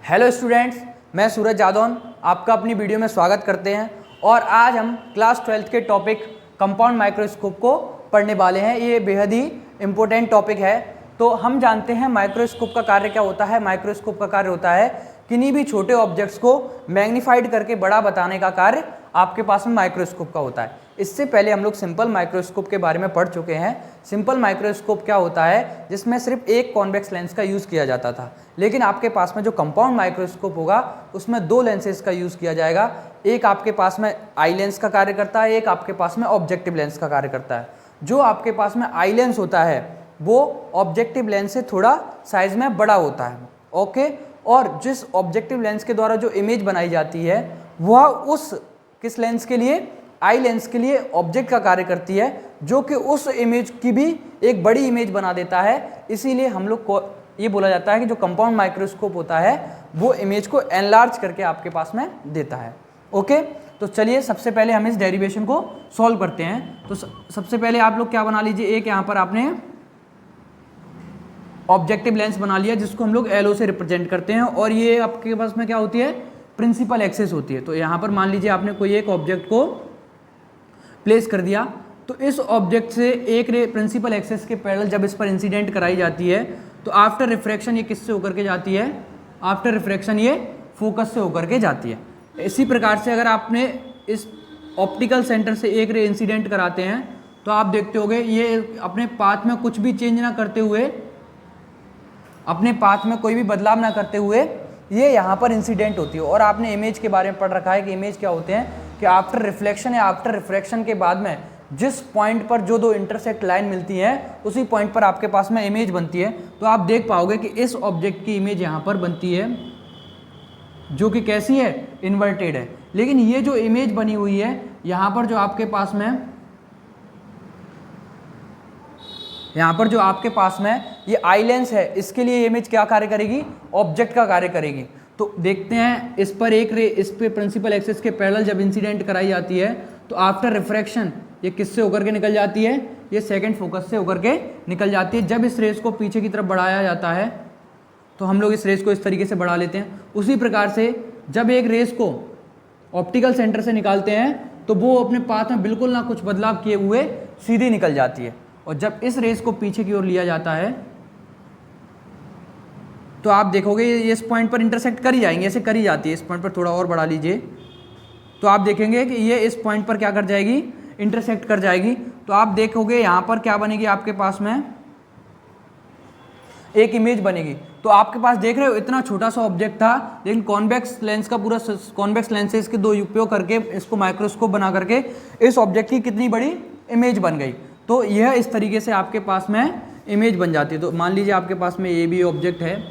Hello students, मैं सूरज जादौन आपका अपनी वीडियो में स्वागत करते हैं। और आज हम क्लास 12th के टॉपिक कंपाउंड माइक्रोस्कोप को पढ़ने वाले हैं। ये बेहद ही इम्पोर्टेंट टॉपिक है। तो हम जानते हैं माइक्रोस्कोप का कार्य क्या होता है। माइक्रोस्कोप का कार्य होता है किन्हीं भी छोटे ऑब्जेक्ट्स को मैग्नीफाइड करके बड़ा बताने का कार्य आपके पास में माइक्रोस्कोप का होता है। इससे पहले हम लोग सिंपल माइक्रोस्कोप के बारे में पढ़ चुके हैं। सिंपल माइक्रोस्कोप क्या होता है, जिसमें सिर्फ एक कॉन्वेक्स लेंस का यूज़ किया जाता था। लेकिन आपके पास में जो कंपाउंड माइक्रोस्कोप होगा उसमें दो लेंसेज का यूज़ किया जाएगा। एक आपके पास में आई लेंस का कार्य करता है, एक आपके पास में ऑब्जेक्टिव लेंस का कार्य करता है। जो आपके पास में आई लेंस होता है वो ऑब्जेक्टिव लेंस से थोड़ा साइज में बड़ा होता है। ओके, और जिस ऑब्जेक्टिव लेंस के द्वारा जो इमेज बनाई जाती है वह उस किस लेंस के लिए, आई लेंस के लिए ऑब्जेक्ट का कार्य करती है, जो कि उस इमेज की भी एक बड़ी इमेज बना देता है। इसीलिए हम लोग को ये बोला जाता है कि जो कंपाउंड माइक्रोस्कोप होता है वो इमेज को एनलार्ज करके आपके पास में देता है। ओके, तो चलिए सबसे पहले हम इस डेरिवेशन को सॉल्व करते हैं। तो सबसे पहले आप लोग क्या बना लीजिए, एक यहाँ पर आपने ऑब्जेक्टिव लेंस बना लिया जिसको हम लोग एलओ से रिप्रेजेंट करते हैं, और ये आपके पास में क्या होती है, प्रिंसिपल एक्सिस होती है। तो यहाँ पर मान लीजिए आपने कोई एक ऑब्जेक्ट को प्लेस कर दिया, तो इस ऑब्जेक्ट से एक रे प्रिंसिपल एक्सिस के पैरेलल जब इस पर इंसिडेंट कराई जाती है तो आफ्टर रिफ्रैक्शन ये किससे होकर के जाती है, आफ्टर रिफ्रैक्शन ये फोकस से होकर के जाती है। इसी प्रकार से अगर आपने इस ऑप्टिकल सेंटर से एक रे इंसिडेंट कराते हैं तो आप देखते होगे ये अपने पाथ में कुछ भी चेंज ना करते हुए, अपने पाथ में कोई भी बदलाव ना करते हुए ये यहाँ पर इंसिडेंट होती है। और आपने इमेज के बारे में पढ़ रखा है कि इमेज क्या होते हैं, कि आफ्टर रिफ्लेक्शन या आफ्टर रिफ्रैक्शन के बाद में जिस पॉइंट पर जो दो इंटरसेक्ट लाइन मिलती है उसी पॉइंट पर आपके पास में इमेज बनती है। तो आप देख पाओगे कि इस ऑब्जेक्ट की इमेज यहाँ पर बनती है जो कि कैसी है, इन्वर्टेड है। लेकिन ये जो इमेज बनी हुई है यहाँ पर जो आपके पास में, यहाँ पर जो आपके पास में ये आई लेंस है, इसके लिए इमेज क्या कार्य करेगी, ऑब्जेक्ट का कार्य करेगी। तो देखते हैं इस पर एक रे इस पे प्रिंसिपल एक्सिस के पैरेलल जब इंसिडेंट कराई जाती है तो आफ्टर रिफ्रैक्शन ये किससे होकर के निकल जाती है, ये सेकंड फोकस से होकर के निकल जाती है। जब इस रेस को पीछे की तरफ बढ़ाया जाता है तो हम लोग इस रेस को इस तरीके से बढ़ा लेते हैं। उसी प्रकार से जब एक रेस को ऑप्टिकल सेंटर से निकालते हैं तो वो अपने पाथ में बिल्कुल ना कुछ बदलाव किए हुए सीधी निकल जाती है। और जब इस रेस को पीछे की ओर लिया जाता है तो आप देखोगे ये इस पॉइंट पर इंटरसेक्ट कर ही जाएंगे, ऐसे कर ही जाती है। इस पॉइंट पर थोड़ा और बढ़ा लीजिए तो आप देखेंगे कि ये इस पॉइंट पर क्या कर जाएगी, इंटरसेक्ट कर जाएगी। तो आप देखोगे यहाँ पर क्या बनेगी, आपके पास में एक इमेज बनेगी। तो आपके पास देख रहे हो इतना छोटा सा ऑब्जेक्ट था, लेकिन कॉन्वेक्स लेंस का पूरा कॉन्वेक्स लेंसेज के दो उपयोग करके इसको माइक्रोस्कोप बना करके इस ऑब्जेक्ट की कितनी बड़ी इमेज बन गई। तो यह इस तरीके से आपके पास में इमेज बन जाती है। तो मान लीजिए आपके पास में ए बी ऑब्जेक्ट है,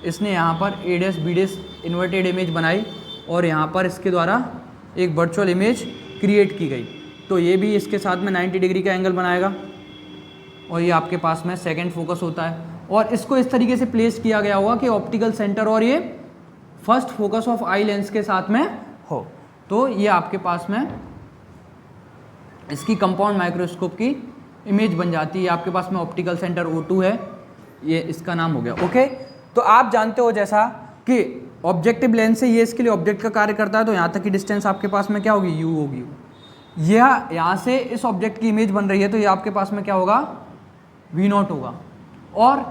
इसने यहाँ पर A dash B dash inverted image बनाई और यहाँ पर इसके द्वारा एक वर्चुअल इमेज क्रिएट की गई। तो ये भी इसके साथ में 90 डिग्री का एंगल बनाएगा और ये आपके पास में सेकंड फोकस होता है। और इसको इस तरीके से प्लेस किया गया होगा कि ऑप्टिकल सेंटर और ये first focus of eye lens के साथ में हो। तो ये आपके पास में इसकी कंपाउंड माइक्रोस्कोप की इमेज बन जाती है। आपके पास में ऑप्टिकल सेंटर O2 है, ये इसका नाम हो गया। ओके, तो आप जानते हो जैसा कि ऑब्जेक्टिव लेंस से ये इसके लिए ऑब्जेक्ट का कार्य करता है, तो यहाँ तक की डिस्टेंस आपके पास में क्या होगी, U होगी। यह यहाँ से इस ऑब्जेक्ट की इमेज बन रही है तो ये आपके पास में क्या होगा, V0 होगा। और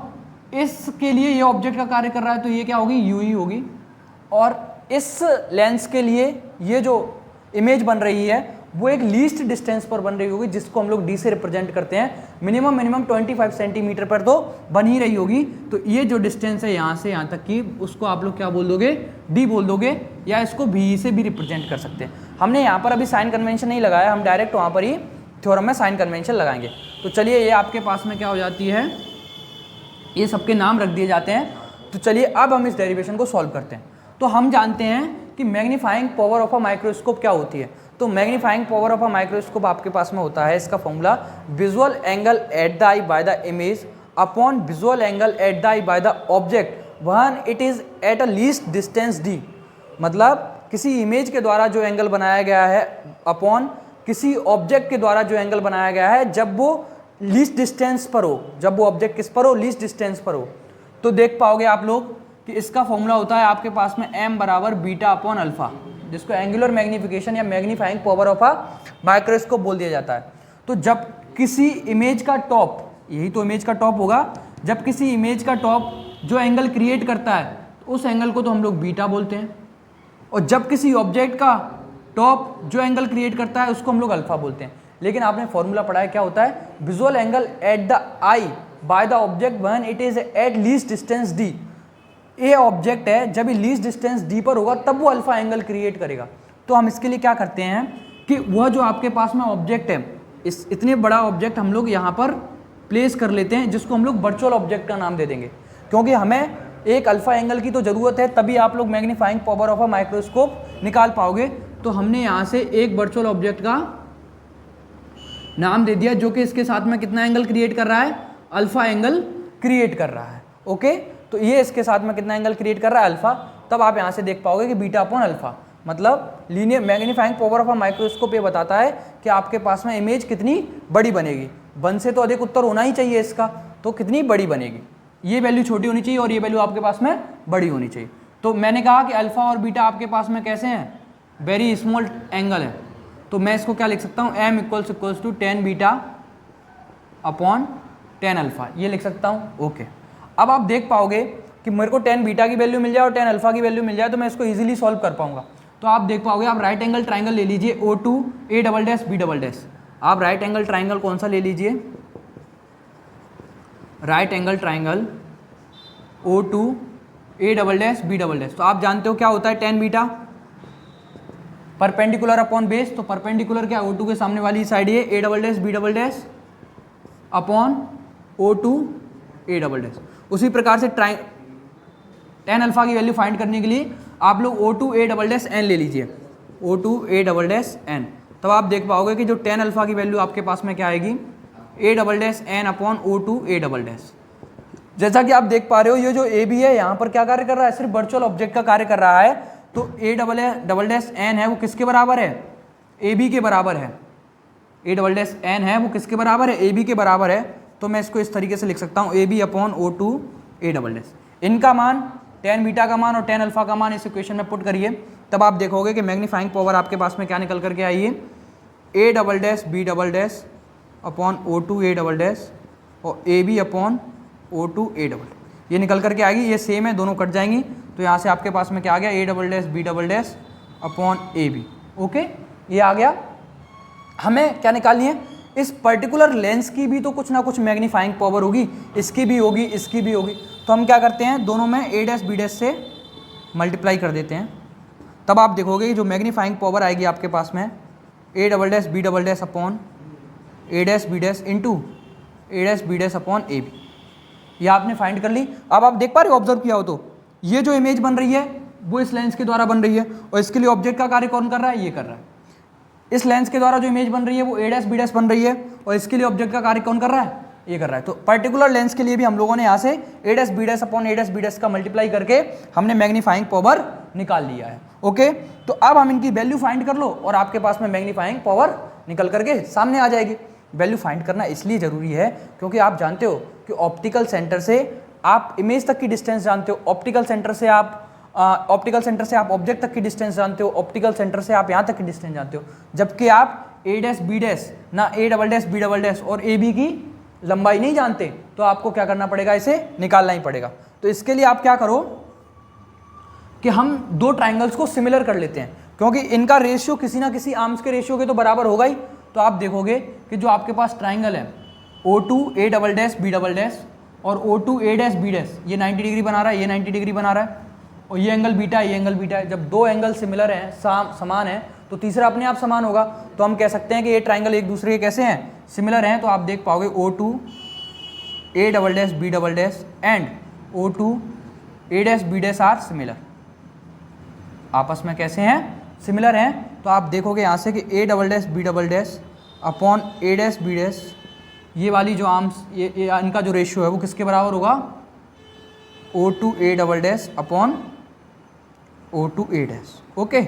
इसके लिए ये ऑब्जेक्ट का कार्य कर रहा है तो ये क्या होगी, U ही होगी। और इस लेंस के लिए ये जो इमेज बन रही है वो एक लीस्ट डिस्टेंस पर बन रही होगी, जिसको हम लोग D से रिप्रेजेंट करते हैं। मिनिमम 25 सेंटीमीटर पर तो बन ही रही होगी। तो ये जो डिस्टेंस है यहाँ से यहाँ तक की, उसको आप लोग क्या बोल दोगे, D बोल दोगे, या इसको V से भी रिप्रेजेंट कर सकते हैं। हमने यहाँ पर अभी साइन कन्वेंशन नहीं लगाया, हम डायरेक्ट वहाँ पर ही थ्योरम में साइन कन्वेंशन लगाएंगे। तो चलिए ये आपके पास में क्या हो जाती है, ये सबके नाम रख दिए जाते हैं। तो चलिए अब हम इस डेरिवेशन को सॉल्व करते हैं। तो हम जानते हैं कि magnifying power of a microscope क्या होती है। तो magnifying power of a microscope आपके पास में होता है, इसका formula visual angle at the I by the image upon visual angle at the I by the object when it is at a least distance D। मतलब किसी image के द्वारा जो एंगल बनाया गया है अपॉन किसी ऑब्जेक्ट के द्वारा जो एंगल बनाया गया है जब वो लीस्ट डिस्टेंस पर हो, जब वो ऑब्जेक्ट किस पर हो, लीस्ट डिस्टेंस पर हो। तो देख पाओगे आप लोग कि इसका फॉर्मूला होता है आपके पास में m बराबर बीटा अपॉन अल्फा, जिसको एंगुलर मैग्निफिकेशन या magnifying power of a microscope बोल दिया जाता है। तो जब किसी इमेज का टॉप, यही तो इमेज का टॉप होगा, जब किसी इमेज का टॉप जो एंगल क्रिएट करता है तो उस एंगल को तो हम लोग बीटा बोलते हैं, और जब किसी ऑब्जेक्ट का टॉप जो एंगल क्रिएट करता है उसको हम लोग अल्फा बोलते हैं। लेकिन आपने फॉर्मूला पढ़ा है, क्या होता है, visual angle at the I by the object when it is at least distance D. ये ऑब्जेक्ट है, जब ये लीस्ट डिस्टेंस डी पर होगा तब वो अल्फा एंगल क्रिएट करेगा। तो हम इसके लिए क्या करते हैं कि वह जो आपके पास में ऑब्जेक्ट है, इस इतने बड़ा ऑब्जेक्ट हम लोग यहाँ पर प्लेस कर लेते हैं, जिसको हम लोग वर्चुअल ऑब्जेक्ट का नाम दे देंगे, क्योंकि हमें एक अल्फा एंगल की तो ज़रूरत है, तभी आप लोग magnifying power of a microscope निकाल पाओगे। तो हमने यहाँ से एक वर्चुअल ऑब्जेक्ट का नाम दे दिया, जो कि इसके साथ में कितना एंगल क्रिएट कर रहा है, अल्फा एंगल क्रिएट कर रहा है। ओके, तो ये इसके साथ में कितना एंगल क्रिएट कर रहा है, अल्फा। तब आप यहाँ से देख पाओगे कि बीटा अपॉन अल्फा, मतलब linear magnifying power of a microscope ये बताता है कि आपके पास में इमेज कितनी बड़ी बनेगी। 1 से तो अधिक उत्तर होना ही चाहिए इसका, तो कितनी बड़ी बनेगी, ये वैल्यू छोटी होनी चाहिए और ये वैल्यू आपके पास में बड़ी होनी चाहिए। तो मैंने कहा कि अल्फा और बीटा आपके पास में कैसे हैं, वेरी स्मॉल एंगल है। तो मैं इसको क्या लिख सकता हूँ, m equals to 10 beta upon 10 alpha, ये लिख सकता हूँ। ओके, अब आप देख पाओगे कि मेरे को 10 बीटा की वैल्यू मिल जाए और 10 अल्फा की वैल्यू मिल जाए, तो मैं इसको इजीली सॉल्व कर पाऊंगा। तो आप देख पाओगे, आप राइट एंगल ट्राइंगल ले लीजिए, O2 A double dash B double dash. आप राइट एंगल ट्राइंगल कौन सा ले लीजिए, right angle triangle O2 A double dash B double dash. तो आप जानते हो क्या होता है, 10 बीटा परपेंडिकुलर अपॉन बेस। तो परपेंडिकुलर क्या, O2 के सामने वाली साइड ये A double dash B double dash upon O2 A double dash. उसी प्रकार से 10 अल्फा की वैल्यू फाइंड करने के लिए आप लोग O2 A double dash N ले लीजिए, O2 A double dash N। तब आप देख पाओगे कि जो 10 अल्फा की वैल्यू आपके पास में क्या आएगी, A double dash N upon O2 A double dash. जैसा कि आप देख पा रहे हो, ये जो ए बी है यहाँ पर क्या कार्य कर रहा है, सिर्फ वर्चुअल ऑब्जेक्ट का कार्य कर रहा है। तो A डबल डैश N है वो किसके बराबर है, ए बी के बराबर है। A डबल डैश N है वो किसके बराबर है, ए बी के बराबर है। तो मैं इसको इस तरीके से लिख सकता हूँ, A B upon O2 A double dash. इनका मान 10 बीटा का मान और 10 अल्फा का मान इस इक्वेशन में पुट करिए, तब आप देखोगे कि मैग्नीफाइंग पावर आपके पास में क्या निकल करके आई है, A double dash B double dash upon O2 A double dash और A B upon O2 A double, ये निकल करके आएगी। ये सेम है, दोनों कट जाएंगी। तो यहाँ से आपके पास में क्या आ गया, A double dash B double dash upon A B. Okay, ये आ गया। हमें क्या निकालनी है, इस पर्टिकुलर लेंस की भी तो कुछ ना कुछ मैग्नीफाइंग पावर होगी, इसकी भी होगी, इसकी भी होगी। तो हम क्या करते हैं, दोनों में A डैश B डैश से मल्टीप्लाई कर देते हैं। तब आप देखोगे कि जो मैग्नीफाइंग पावर आएगी आपके पास में, A double dash B double dash upon A dash B dash into A dash B dash upon A B. ये आपने फाइंड कर ली। अब आप देख पा रहे हो, ऑब्जर्व किया हो तो, ये जो इमेज बन रही है वो इस लेंस के द्वारा बन रही है, और इसके लिए ऑब्जेक्ट का कार्य कौन कर रहा है, ये कर रहा है। इस लेंस के द्वारा जो इमेज बन रही है वो A डैश B डैश बन रही है, और इसके लिए ऑब्जेक्ट का कार्य कौन कर रहा है, ये कर रहा है। तो पर्टिकुलर लेंस के लिए भी हम लोगों ने यहाँ से A dash B dash upon A dash B dash का मल्टीप्लाई करके हमने मैग्नीफाइंग पावर निकाल लिया है। ओके, तो अब हम इनकी वैल्यू फाइंड कर लो और आपके पास में मैग्नीफाइंग पावर निकल करके सामने आ जाएगी। वैल्यू फाइंड करना इसलिए ज़रूरी है क्योंकि आप जानते हो कि ऑप्टिकल सेंटर से आप इमेज तक की डिस्टेंस जानते हो, ऑप्टिकल सेंटर से आप ऑब्जेक्ट तक की डिस्टेंस जानते हो, ऑप्टिकल सेंटर से आप यहाँ तक की डिस्टेंस जानते हो। जबकि आप A डैश B डैश ना A double dash B double dash और ए बी की लंबाई नहीं जानते, तो आपको क्या करना पड़ेगा, इसे निकालना ही पड़ेगा। तो इसके लिए आप क्या करो कि हम दो ट्राइंगल्स को सिमिलर कर लेते हैं, क्योंकि इनका रेशियो किसी ना किसी आर्म्स के रेशियो के तो बराबर होगा ही। तो आप देखोगे कि जो आपके पास ट्राइंगल है O2 A double dash B double dash और O2 A dash B dash, ये 90 डिग्री बना रहा है, ये 90 डिग्री बना रहा है, और ये एंगल बीटा है, ये एंगल बीटा है। जब दो एंगल सिमिलर हैं, समान हैं, तो तीसरा अपने आप समान होगा। तो हम कह सकते हैं कि ये ट्राइंगल एक दूसरे के कैसे हैं, सिमिलर हैं। तो आप देख पाओगे O2 A double dash B double dash and O2 A dash B dash are similar, आपस में कैसे हैं, सिमिलर हैं। तो आप देखोगे यहाँ से कि A double dash B double dash upon A dash B dash, ये वाली जो आर्म्स, ये इनका जो रेशियो है वो किसके बराबर होगा, O2 A double dash upon O2 A dash. Okay,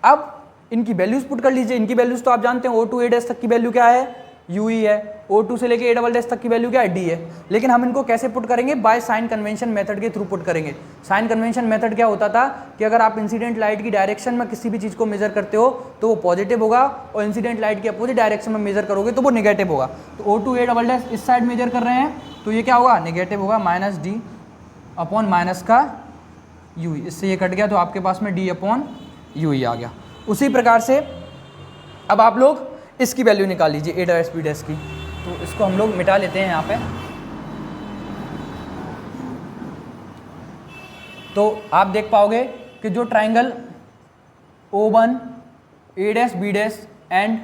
अब इनकी वैल्यूज पुट कर लीजिए। इनकी वैल्यूज तो आप जानते हैं, O2 A डैश तक की वैल्यू क्या है, यू ही है, O2 से लेके A" तक की वैल्यू क्या है, D है। लेकिन हम इनको कैसे पुट करेंगे, बाय साइन कन्वेंशन मेथड के थ्रू पुट करेंगे। साइन कन्वेंशन मेथड क्या होता था कि अगर आप इंसिडेंट लाइट की डायरेक्शन में किसी भी चीज़ को मेजर करते हो तो वो पॉजिटिव होगा, और इंसिडेंट लाइट की अपोजिट डायरेक्शन में मेजर करोगे तो वो नेगेटिव होगा। तो O2 A" इस साइड मेजर कर रहे हैं तो ये क्या होगा, नेगेटिव होगा, -D अपॉन माइनस का U, इससे ये कट गया तो आपके पास में D अपॉन U ही आ गया। उसी प्रकार से अब आप लोग इसकी वैल्यू निकाल लीजिए A', B' की, तो इसको हम लोग मिटा लेते हैं यहाँ पे। तो आप देख पाओगे कि जो triangle O1 A', B' and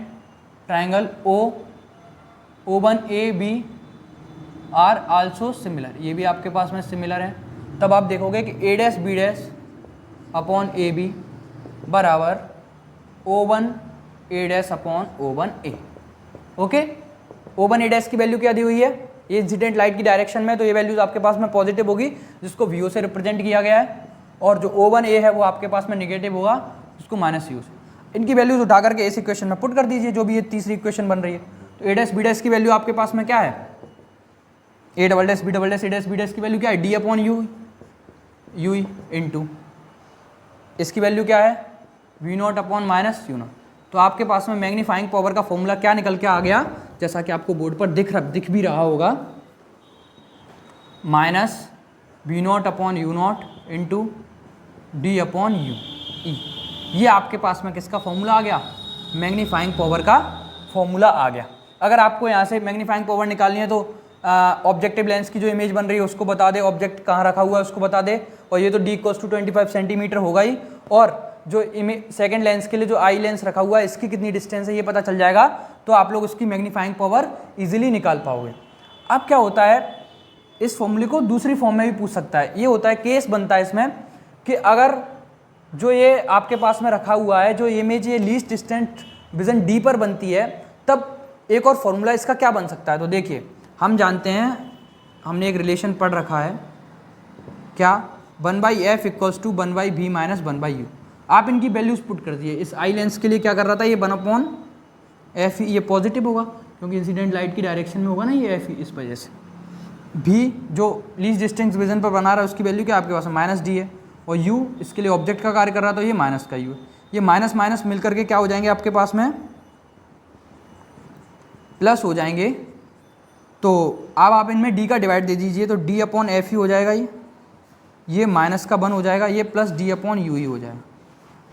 triangle O1 A, B are also similar, ये भी आपके पास में सिमिलर है। तब आप देखोगे कि A', B' अपॉन AB बराबर O1 A' upon O1 A। Okay, O1 A' की वैल्यू क्या दी हुई है, ये इंसिडेंट लाइट की डायरेक्शन में, तो ये वैल्यूज आपके पास में पॉजिटिव होगी जिसको VO से रिप्रेजेंट किया गया है, और जो O1 A है वो आपके पास में नेगेटिव होगा जिसको -U से। इनकी वैल्यूज उठा करके इस इक्वेशन में पुट कर दीजिए, जो भी ये तीसरी इक्वेशन बन रही है। तो A', B' की वैल्यू आपके पास में क्या है, A', B', A', B' की वैल्यू क्या है, D अपॉन U इंटू इसकी वैल्यू क्या है, V0 अपॉन -U0। तो आपके पास में मैग्नीफाइंग पावर का फॉर्मूला क्या निकल के आ गया, जैसा कि आपको बोर्ड पर दिख भी रहा होगा, -V0 upon U0 into D upon U। ये आपके पास में किसका फॉर्मूला आ गया, मैग्नीफाइंग पावर का फॉर्मूला आ गया। अगर आपको यहाँ से मैग्नीफाइंग पावर निकालनी है तो ऑब्जेक्टिव लेंस की जो इमेज बन रही है उसको बता दे, ऑब्जेक्ट कहाँ रखा हुआ है उसको बता दे, और ये तो D = 25 सेंटीमीटर होगा ही, और जो सेकंड लेंस के लिए जो आई लेंस रखा हुआ है इसकी कितनी डिस्टेंस है ये पता चल जाएगा, तो आप लोग उसकी मैग्नीफाइंग पावर इजीली निकाल पाओगे। अब क्या होता है, इस फॉर्मूले को दूसरी फॉर्म में भी पूछ सकता है। ये होता है, केस बनता है इसमें कि अगर जो ये आपके पास में रखा हुआ है, जो इमेज ये लीस्ट डिस्टेंट विजन D पर बनती है, तब एक और फॉर्मूला इसका क्या बन सकता है। तो देखिए, हम जानते हैं, हमने एक रिलेशन पढ़ रखा है, क्या, 1/f = 1/b - 1/u। आप इनकी वैल्यूज पुट कर दिए। इस आई लेंस के लिए क्या कर रहा था, ये 1/f, ये पॉजिटिव होगा क्योंकि इंसिडेंट लाइट की डायरेक्शन में होगा ना ये f, इस वजह से। भी जो लीस्ट डिस्टेंस विजन पर बना रहा है उसकी वैल्यू क्या आपके पास -D है, और u इसके लिए ऑब्जेक्ट का कार्य कर रहा था, तो ये माइनस का u है। ये माइनस माइनस मिल करके क्या हो जाएंगे आपके पास में, प्लस हो जाएंगे। तो अब आप इनमें D का डिवाइड दे दीजिए, तो D अपॉन F ही हो जाएगा, ये माइनस का 1 हो जाएगा, ये प्लस D अपॉन U ही हो जाएगा।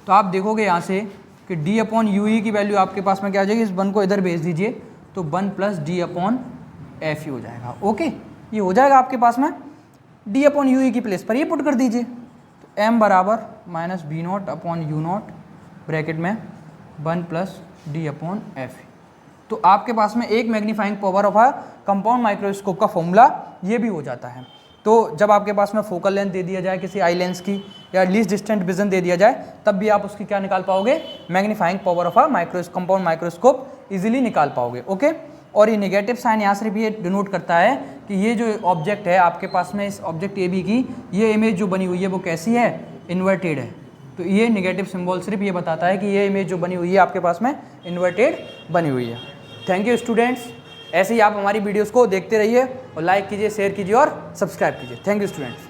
तो आप देखोगे यहाँ से कि D अपॉन U की वैल्यू आपके पास में क्या आ जाएगी, इस 1 को इधर भेज दीजिए तो 1 प्लस D अपॉन F ही हो जाएगा। ओके, ये हो जाएगा आपके पास में, D अपॉन U की प्लेस पर ये पुट कर दीजिए। तो M बराबर -V0 अपॉन U0 ब्रैकेट में 1 प्लस D अपॉन F। तो आपके पास में एक magnifying power of a compound microscope का फॉर्मूला ये भी हो जाता है। तो जब आपके पास में फोकल लेंथ दे दिया जाए किसी आई लेंस की, या लीस्ट डिस्टेंट विजन दे दिया जाए, तब भी आप उसकी क्या निकाल पाओगे, magnifying power of a compound microscope easily निकाल पाओगे। ओके, और ये नेगेटिव साइन यहाँ से भी ये डिनोट करता है कि ये जो ऑब्जेक्ट है आपके पास में, इस ऑब्जेक्ट AB की ये इमेज जो बनी हुई है वो कैसी है, इन्वर्टेड है। तो ये नेगेटिव सिंबल सिर्फ ये बताता है कि ये इमेज जो बनी हुई है आपके पास में इन्वर्टेड बनी हुई है। थैंक यू स्टूडेंट्स, ऐसे ही आप हमारी वीडियोस को देखते रहिए और लाइक कीजिए, शेयर कीजिए और सब्सक्राइब कीजिए। Thank you students.